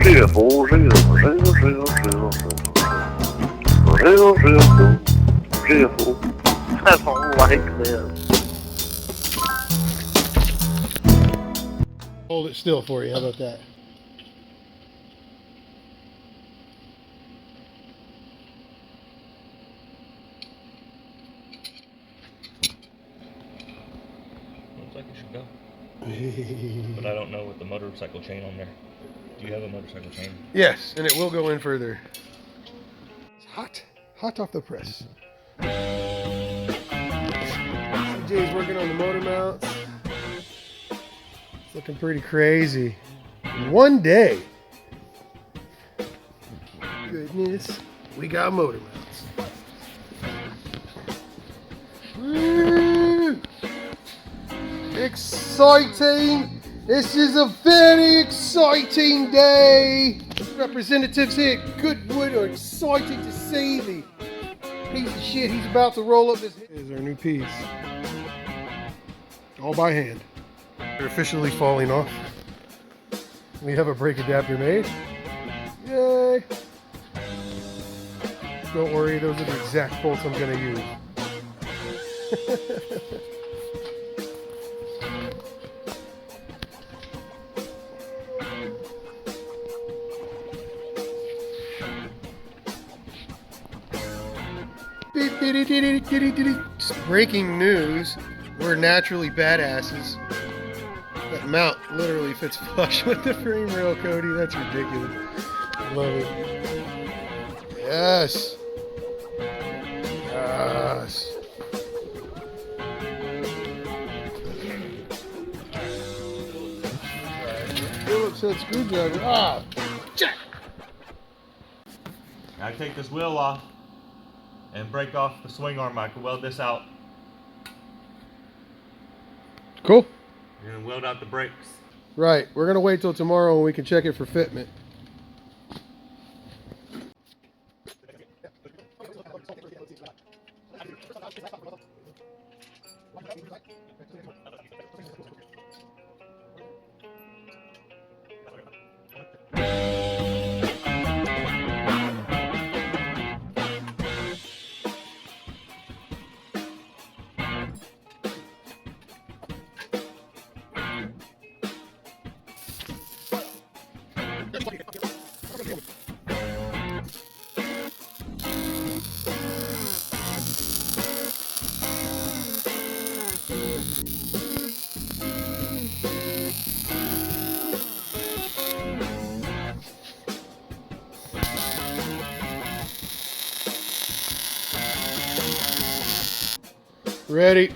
I don't like this. Hold it still for you. How about that? Looks like it should go. But I don't know with the motorcycle chain on there. Do you have a motorcycle chain? Yes, and it will go in further. It's hot. Hot off the press. CJ's working on the motor mounts. It's looking pretty crazy. In one day. Goodness, we got motor mounts. Woo! Exciting! This is a very exciting day. Representatives here at Goodwood are excited to see the piece of shit he's about to roll up his. Here's our new piece. All by hand. They're officially falling off. We have a brake adapter made. Yay! Don't worry, those are the exact bolts I'm going to use. Breaking news, we're naturally badasses. That mount literally fits flush with the frame rail, Cody. That's ridiculous. Love it. Yes. Yes. Phillips head screwdriver. Ah, check. I take this wheel off and break off the swing arm. I can weld this out. Cool. You're gonna weld out the brakes. Right. We're going to wait till tomorrow when we can check it for fitment. Ready.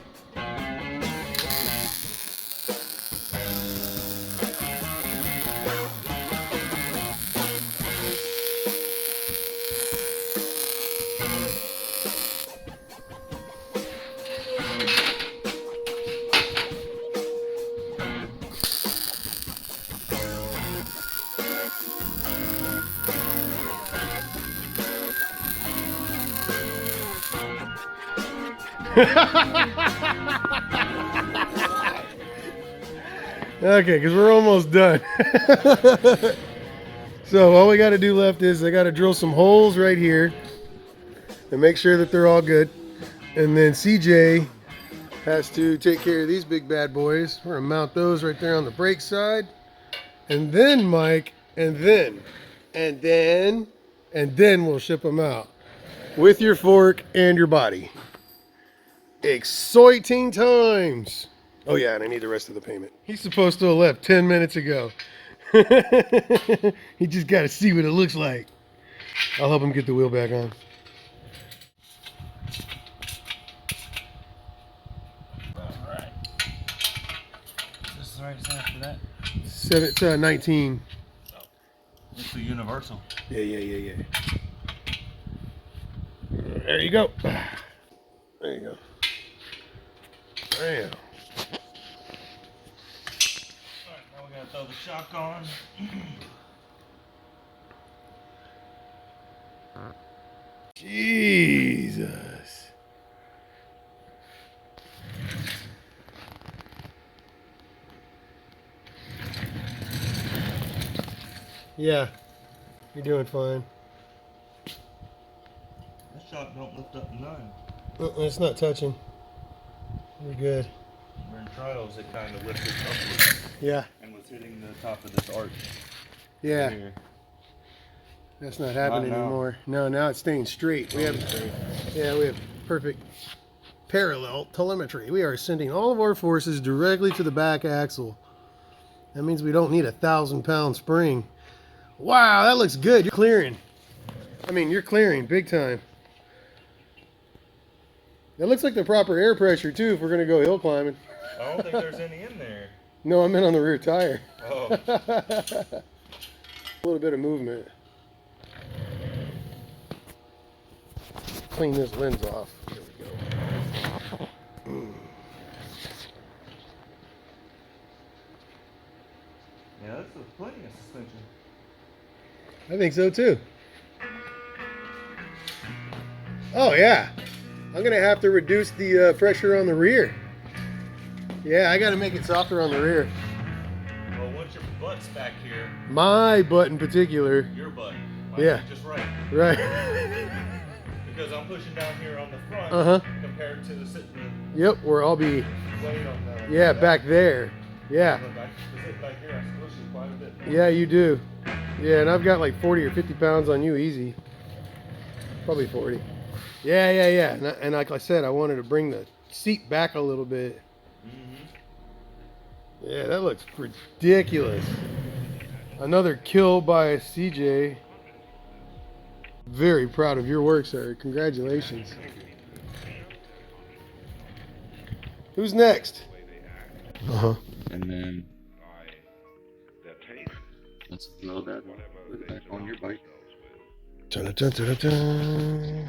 Okay, because we're almost done. So all we got to do left is I got to drill some holes right here and make sure that they're all good. And then CJ has to take care of these big bad boys. We're going to mount those right there on the brake side. And then Mike, and then we'll ship them out with your fork and your body. Exciting times. Oh yeah, and I need the rest of the payment. He's supposed to have left 10 minutes ago. He just got to see what it looks like. I'll help him get the wheel back on. Alright. This is the right size for that? 19. Oh. It's the universal. Yeah. There you go. There you go. Bam. Alright, now we gotta throw the shock on. Jesus. Yeah, you're doing fine. This shot don't lift up none. It's not touching. We're good. During trials, it kind of lifted upwards Yeah, and was hitting the top of this arch. yeah. Here. That's not happening now. anymore. No, now it's staying straight. We have, yeah, we have perfect parallel telemetry. We are sending all of our forces directly to the back axle. That means we don't need a 1,000-pound spring. Wow, that looks good. You're clearing. I mean, you're clearing big time. That looks like the proper air pressure too if we're gonna go hill climbing. I don't think there's any in there. No, I meant on the rear tire. Oh. A little bit of movement. Clean this lens off. There we go. Yeah, that's plenty of suspension. I think so too. Oh yeah. I'm gonna have to reduce the pressure on the rear. Yeah, I gotta make it softer on the rear. Well, once your butt's back here, My butt in particular. your butt. Yeah. Just right. Right. Because I'm pushing down here on the front Uh-huh. compared to the sitting Yep, where I'll be. weight on the Yeah, back there. Yeah. Sitting back here, I squish it quite a bit more. Yeah, you do. Yeah, and I've got like 40 or 50 pounds on you easy. Probably 40. Yeah, yeah, yeah. And like I said, I wanted to bring the seat back a little bit. Yeah, that looks ridiculous. Another kill by CJ. Very proud of your work, sir. Congratulations. Who's next? Uh-huh. And then let's throw that back on your bike. Dun, dun, dun, dun, dun.